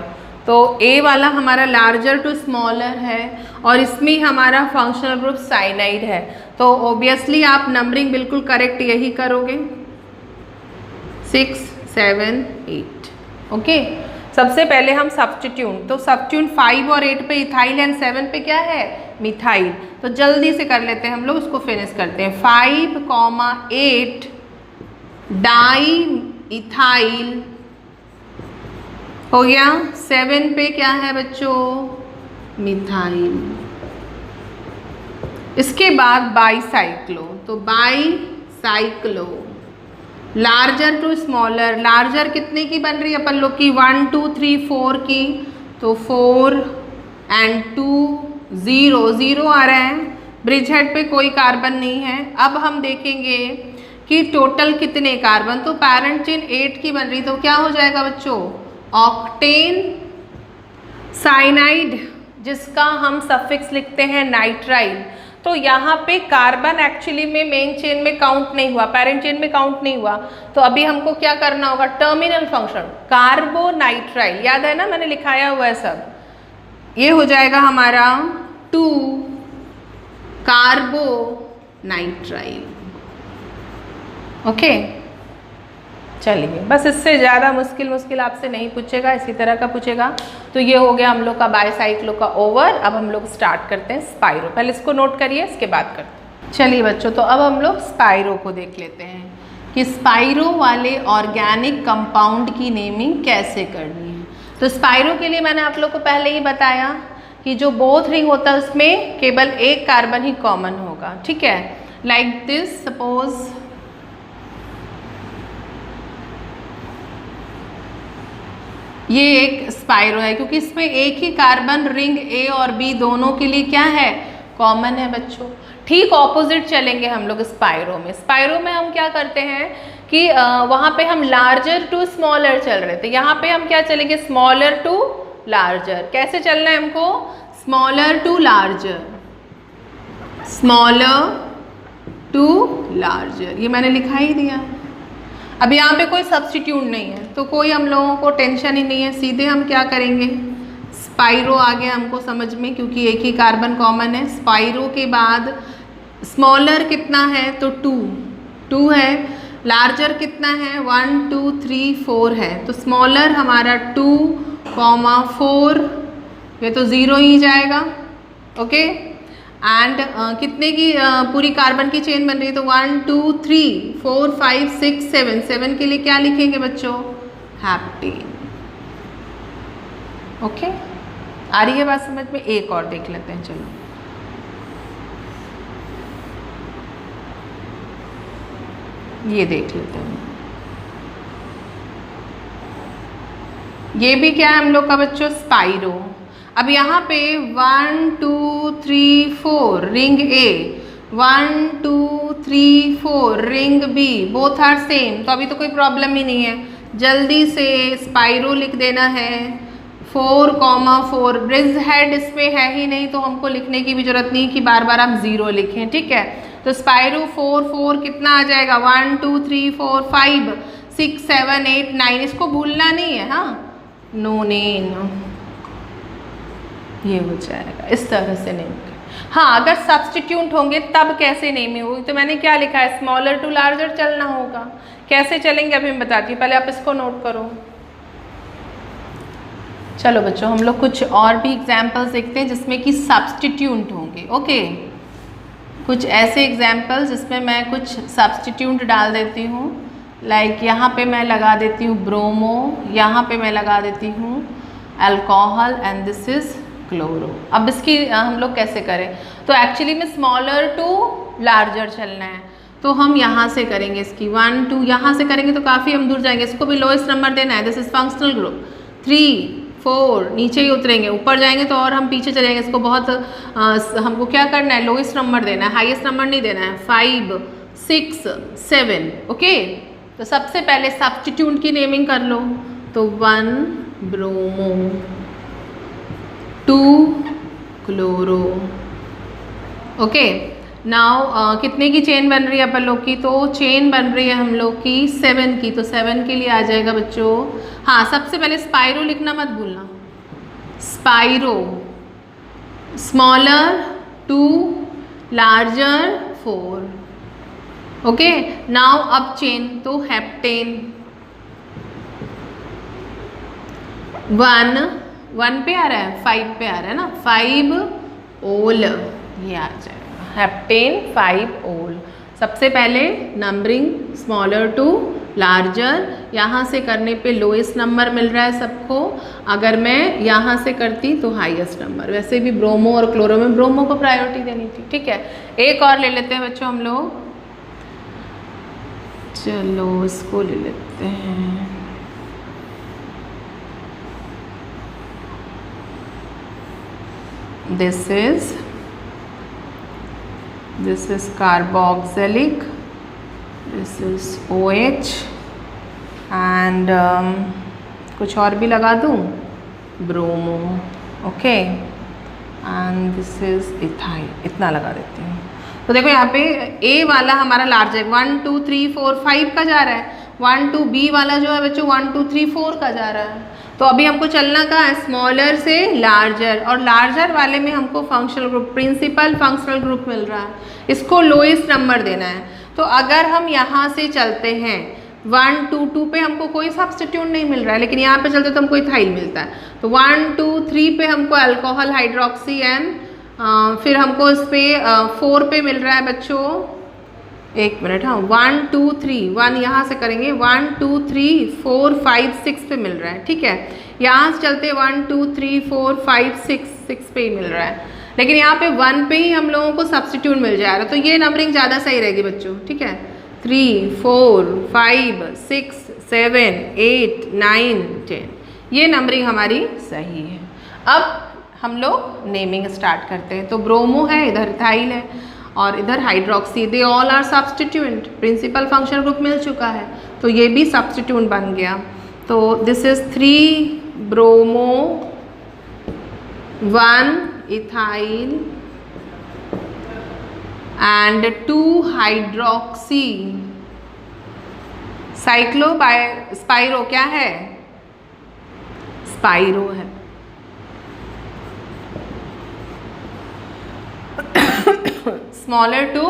तो ए वाला हमारा लार्जर टू स्मॉलर है और इसमें हमारा फंक्शनल ग्रुप साइनाइड है, तो ऑब्वियसली आप नंबरिंग बिल्कुल करेक्ट यही करोगे, 6 7 8, ओके। सबसे पहले हम सब्स्टिट्यूट, तो सब्स्टिट्यूट 5 और 8 पे इथाइल एंड 7 पे क्या है, मिथाइल, तो जल्दी से कर लेते हैं हम लोग, उसको फिनिश करते हैं। 5, 8 डाई इथाइल हो गया, 7 पे क्या है बच्चों, मिथाइल। इसके बाद बाईसाइक्लो, तो bicyclo, larger to smaller, larger कितने की बन रही है अपन लोग की, 1 2 3 4 की, तो 4 एंड 2 0 0 आ रहा है, ब्रिज हेड पे कोई कार्बन नहीं है। अब हम देखेंगे कि टोटल कितने कार्बन, तो पैरेंट चेन 8 की बन रही, तो क्या हो जाएगा बच्चों, ऑक्टेन साइनाइड, जिसका हम सफिक्स लिखते हैं नाइट्राइल। तो यहाँ पे कार्बन एक्चुअली में मेन चेन में काउंट नहीं हुआ, पेरेंट चेन में काउंट नहीं हुआ, तो अभी हमको क्या करना होगा, टर्मिनल फंक्शन कार्बोनाइट्राइल, याद है ना, मैंने लिखाया हुआ है सब, ये हो जाएगा हमारा 2 कार्बोनाइट्राइल, ओके। चलिए, बस इससे ज़्यादा मुश्किल आपसे नहीं पूछेगा, इसी तरह का पूछेगा। तो ये हो गया हम लोग का बाईसाइक्लो का ओवर। अब हम लोग स्टार्ट करते हैं स्पाइरो, पहले इसको नोट करिए, इसके बाद करते हैं। चलिए बच्चों, तो अब हम लोग स्पाइरो को देख लेते हैं कि स्पाइरो वाले ऑर्गेनिक कंपाउंड की नेमिंग कैसे करनी है। तो स्पाइरो के लिए मैंने आप लोग को पहले ही बताया कि जो बोथ रिंग होता है उसमें केवल एक कार्बन ही कॉमन होगा, ठीक है। लाइक दिस, सपोज ये एक स्पाइरो है, क्योंकि इसमें एक ही कार्बन रिंग ए और बी दोनों के लिए क्या है, कॉमन है बच्चों। ठीक ऑपोजिट चलेंगे हम लोग स्पाइरो में। स्पाइरो में हम क्या करते हैं कि वहाँ पे हम लार्जर टू स्मॉलर चल रहे थे, यहाँ पे हम क्या चलेंगे, स्मॉलर टू लार्जर। कैसे चलना है हमको, smaller to larger, smaller to larger, ये मैंने लिखा ही दिया। अब यहाँ पे कोई सब्स्टिट्यूट नहीं है, तो कोई हम लोगों को टेंशन ही नहीं है, सीधे हम क्या करेंगे, स्पाइरो आ गया हमको समझ में, क्योंकि एक ही कार्बन कॉमन है। स्पाइरो के बाद स्मॉलर कितना है, तो 2 है, लार्जर कितना है, 1 2 3 4 है, तो स्मॉलर हमारा 2, 4, ये तो 0 ही जाएगा, ओके। एंड कितने की पूरी कार्बन की चेन बन रही है, तो 1 2 3 4 5 6 7, 7 के लिए क्या लिखेंगे बच्चों, हैप्टेन, ओके। आ रही है बात समझ में। एक और देख लेते हैं, चलो ये देख लेते हैं, ये भी क्या है हम लोग का बच्चों, स्पाइरो। अब यहाँ पे 1 2 3 4 ring A, 1 2 3 4 ring B, both are same, तो अभी तो कोई प्रॉब्लम ही नहीं है, जल्दी से स्पाइरो लिख देना है। 4, 4, ब्रिज हेड इसमें है ही नहीं, तो हमको लिखने की भी जरूरत नहीं कि बार बार हम 0 लिखें, ठीक है। तो स्पाइरो 4 4 कितना आ जाएगा, 1 2 3 4 5 6 7 8 9, इसको भूलना नहीं है, हाँ, नोनेन, ये हो जाएगा। इस तरह से नेम, हाँ, अगर सब्स्टिट्यूट होंगे तब कैसे नेमिंग होगी, तो मैंने क्या लिखा है, स्मॉलर टू लार्जर चलना होगा। कैसे चलेंगे अभी मैं बताती हूँ, पहले आप इसको नोट करो। चलो बच्चों हम लोग कुछ और भी एग्जाम्पल्स देखते हैं जिसमें कि सब्स्टिट्यूट होंगे। ओके, कुछ ऐसे एग्जाम्पल्स जिसमें मैं कुछ सब्स्टिट्यूट डाल देती हूँ। लाइक यहाँ पे मैं लगा देती हूँ ब्रोमो, यहाँ पे मैं लगा देती हूँ alcohol and this is chloro. अब इसकी हम लोग कैसे करें, तो एक्चुअली में स्मॉलर टू लार्जर चलना है, तो हम यहाँ से करेंगे इसकी 1 2, यहाँ से करेंगे तो काफ़ी हम दूर जाएंगे, इसको भी लोएस्ट नंबर देना है। दिस इज फंक्शनल ग्रुप 3 4, नीचे ही उतरेंगे, ऊपर जाएंगे तो और हम पीछे चले जाएंगे। इसको बहुत हमको क्या करना है, लोएस्ट नंबर देना है, हाईएस्ट नंबर नहीं देना है। 5 6 7। ओके, तो सबसे पहले सब्स्टिट्यूट की नेमिंग कर लो, तो 1 ब्रोमो 2 क्लोरो। ओके, नाउ कितने की चेन बन रही है अपन लोग की, तो चेन बन रही है हम लोग की 7 की, तो 7 के लिए आ जाएगा बच्चों। हाँ, सबसे पहले स्पाइरो लिखना मत भूलना, spiro smaller 2 larger 4। Okay, now अब चेन, तो हेप्टेन 1 पे आ रहा है, 5 पे आ रहा है ना, 5 ओल, ये आ जाएगा हेप्टेन 5 ओल। सबसे पहले नंबरिंग स्मॉलर टू लार्जर, यहाँ से करने पे लोएस्ट नंबर मिल रहा है सबको, अगर मैं यहाँ से करती तो हाईएस्ट नंबर। वैसे भी ब्रोमो और क्लोरो में ब्रोमो को प्रायोरिटी देनी थी। ठीक है, एक और ले लेते हैं बच्चों हम लोग, चलो इसको ले लेते हैं, this is carboxylic, this is OH and कुछ और भी लगा दूँ, bromo. Okay, and this is ethyl, इतना लगा देती हूँ। तो देखो यहाँ पे A वाला हमारा लार्ज है, 1 2 3 4 5 का जा रहा है, 1 2 B वाला जो है बच्चों 1 2 3 4 का जा रहा है। तो अभी हमको चलना कहाँ है, स्मॉलर से लार्जर, और लार्जर वाले में हमको functional group, principal functional group मिल रहा है, इसको लोएस्ट नंबर देना है। तो अगर हम यहाँ से चलते हैं 1 2 2 पे हमको कोई सब्स्टिट्यूट नहीं मिल रहा है, लेकिन यहाँ पे चलते तो हमको इथाइल मिलता है। तो 1 2 3 पे हमको अल्कोहल हाइड्रोक्सी एंड फिर हमको इस पे 4 पे मिल रहा है बच्चों, एक मिनट, हाँ 1 2 3 1 यहाँ से करेंगे, 1 2 3 4 5 6 पे मिल रहा है। ठीक है, यहाँ से चलते 1 2 3 4 5 6 पे ही मिल रहा है, लेकिन यहाँ पे 1 पे ही हम लोगों को सब्स्टिट्यूट मिल जाएगा, तो ये नंबरिंग ज़्यादा सही रहेगी बच्चों। ठीक है, 3 4 5 6 7 8 9 10, ये नंबरिंग हमारी सही है। अब हम लोग नेमिंग स्टार्ट करते हैं। तो ब्रोमो है, इधर इथाइल है और इधर hydroxy, they all are substituent, principal functional group मिल चुका है, तो ये भी सब्स्टिट्यूएंट बन गया। तो this is 3 bromo 1 ethyl and 2 hydroxy cyclo spiro, क्या है, स्पाइरो है। स्मॉलर टू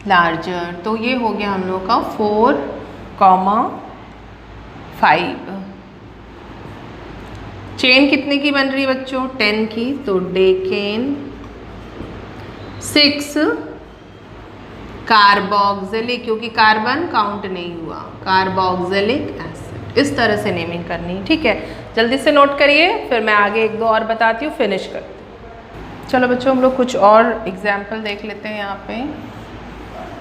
लार्जर, तो ये हो गया हम लोग का 4,5। चेन कितने की बन रही है बच्चों, 10 की, तो डेकेन 6 कार्बोक्सिलिक, क्योंकि कार्बन काउंट नहीं हुआ, कार्बोक्सिलिक एसिड। इस तरह से नेमिंग करनी है। ठीक है, जल्दी से नोट करिए, फिर मैं आगे 1 2 और बताती हूँ, फिनिश करती हूँ। चलो बच्चों हम लोग कुछ और एग्जाम्पल देख लेते हैं। यहाँ पे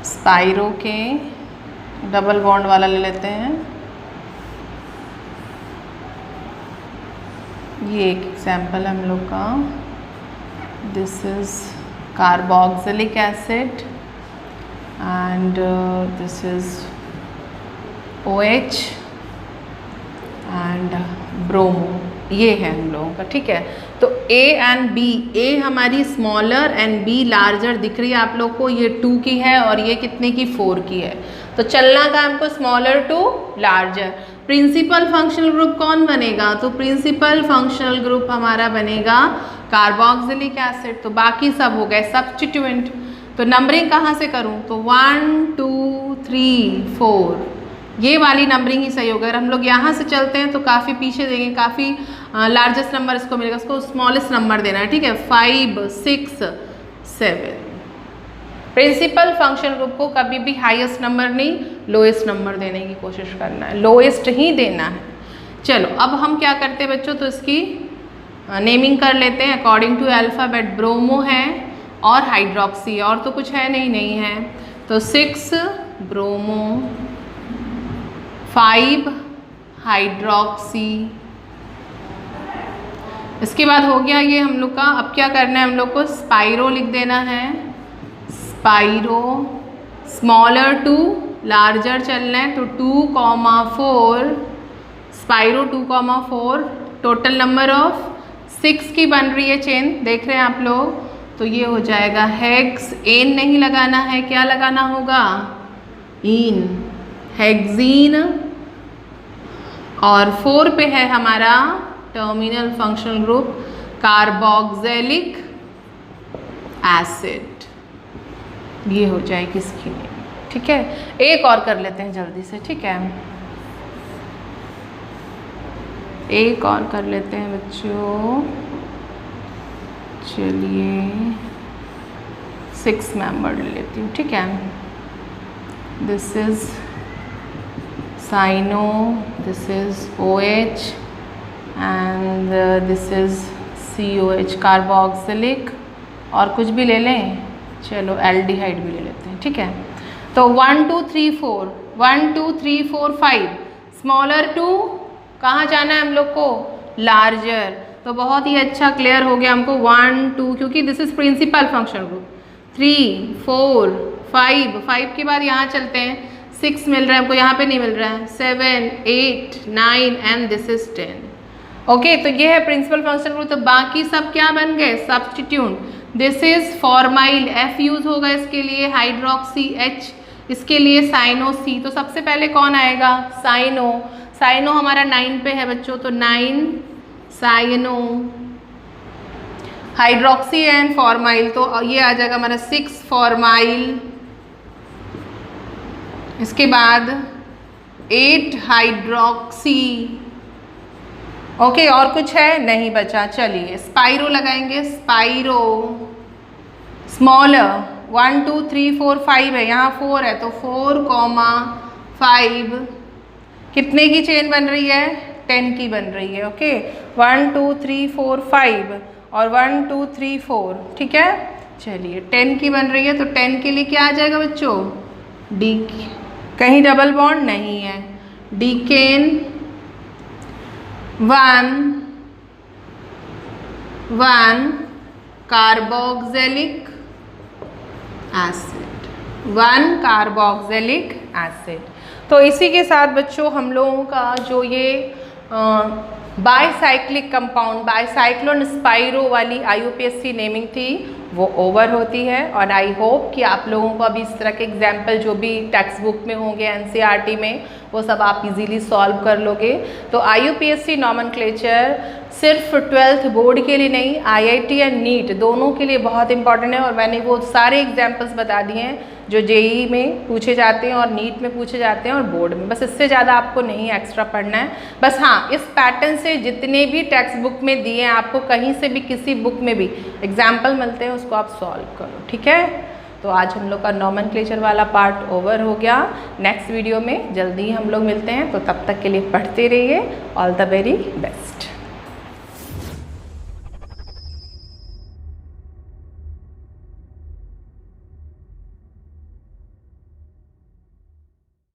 स्पाइरो के डबल बॉन्ड वाला ले लेते हैं, ये एक एग्जाम्पल है हम लोग का। This is carboxylic acid and this is OH and bromo, ये है हम लोगों का। ठीक है, तो A एंड B, A हमारी स्मॉलर एंड B लार्जर दिख रही है आप लोग को, ये 2 की है और ये कितने की, 4 की है। तो चलना का हमको smaller to larger. Principal functional group कौन बनेगा, तो प्रिंसिपल फंक्शनल ग्रुप हमारा बनेगा कार्बोक्सिलिक एसिड, तो बाकी सब हो गए सब्स्टिट्यूएंट। तो नंबरिंग कहाँ से करूँ, तो 1 2 3 4, ये वाली नंबरिंग ही सही होगा। अगर हम लोग यहाँ से चलते हैं तो काफ़ी पीछे देंगे, काफ़ी लार्जेस्ट नंबर इसको मिलेगा, उसको स्मॉलेस्ट नंबर देना है, ठीक है। 5, 6, 7। प्रिंसिपल फंक्शन ग्रुप को कभी भी हाईएस्ट नंबर नहीं, लोएस्ट नंबर देने की कोशिश करना है, लोएस्ट ही देना है। चलो अब हम क्या करते हैं बच्चों, तो इसकी नेमिंग कर लेते हैं अकॉर्डिंग टू अल्फ़ाबेट। ब्रोमो है और हाइड्रोक्सी, और तो कुछ है नहीं है। तो 6 ब्रोमो, 5 हाइड्रोक्सी। इसके बाद हो गया ये हम लोग का। अब क्या करना है हम लोग को, स्पाइरो लिख देना है, स्पाइरो। स्मॉलर टू लार्जर चलना है, तो 2,4 स्पाइरो 2,4। टोटल नंबर ऑफ 6 की बन रही है चेन, देख रहे हैं आप लोग। तो ये हो जाएगा हेक्स, एन नहीं लगाना है, क्या लगाना होगा, इन, हेक्सीन। और 4 पे है हमारा terminal functional group carboxylic acid, ये हो जाएगी इसकी, ठीक है। एक और कर लेते हैं जल्दी से, ठीक है, एक और कर लेते हैं बच्चों। चलिए 6 मेंबर ले लेती हूँ, ठीक है। This is cyano, this is OH and this is COH, carboxylic. और कुछ भी ले लें, चलो एल्डिहाइड भी ले लेते हैं, ठीक है। तो 1 2 3 4, 1 2 3 4 5, स्मॉलर टू कहाँ जाना है हम लोग को, लार्जर। तो बहुत ही अच्छा क्लियर हो गया हमको 1 2, क्योंकि this is principal function group. 3 4 5, 5 के बाद यहाँ चलते हैं, 6 मिल रहा है हमको, यहाँ पे नहीं मिल रहा है, 7 8 9 एंड दिस इज 10। ओके, तो ये है प्रिंसिपल फंक्शन ग्रुप। तो बाकी सब क्या बन गए, substitute. This is formyl, F use होगा इसके लिए, हाइड्रोक्सी H, इसके लिए साइनो C। तो सबसे पहले कौन आएगा, साइनो। साइनो हमारा 9 पे है बच्चों, तो 9 साइनो। हाइड्रोक्सी एंड फॉर्माइल, तो ये आ जाएगा हमारा 6 फॉर्माइल। इसके बाद 8 हाइड्रोक्सी। ओके, और कुछ है नहीं बचा। चलिए स्पाइरो लगाएंगे, स्पाइरो स्मॉलर 1 2 3 4 5 है, यहाँ 4 है, तो 4,5 कितने की चेन बन रही है, 10 की बन रही है। ओके, 1 2 3 4 5 और 1 2 3 4, ठीक है। चलिए 10 की बन रही है, तो 10 के लिए क्या आ जाएगा बच्चों, डी। कहीं डबल बॉन्ड नहीं है, decane 1 carboxylic acid, 1 carboxylic acid. तो इसी के साथ बच्चों हम लोगों का जो ये बाईसाइक्लिक कंपाउंड, बाईसाइक्लोन स्पाइरो वाली IUPAC नेमिंग थी, वो ओवर होती है। और आई होप कि आप लोगों को अभी इस तरह के एग्जाम्पल जो भी टेक्स्ट बुक में होंगे NCERT में, वो सब आप इजीली सॉल्व कर लोगे। तो IUPAC नॉमेनक्लेचर सिर्फ 12th बोर्ड के लिए नहीं, IIT एंड नीट दोनों के लिए बहुत इंपॉर्टेंट है। और मैंने वो सारे एग्जाम्पल्स बता दिए हैं जो JEE में पूछे जाते हैं और नीट में पूछे जाते हैं और बोर्ड में। बस इससे ज़्यादा आपको नहीं एक्स्ट्रा पढ़ना है। बस हाँ, इस पैटर्न से जितने भी टेक्स्ट बुक में दिए हैं, आपको कहीं से भी किसी बुक में भी एग्जाम्पल मिलते हैं, उसको आप सॉल्व करो, ठीक है। तो आज हम लोग का नॉमेनक्लेचर वाला पार्ट ओवर हो गया। नेक्स्ट वीडियो में जल्दी ही हम लोग मिलते हैं, तो तब तक के लिए पढ़ते रहिए। All the very best.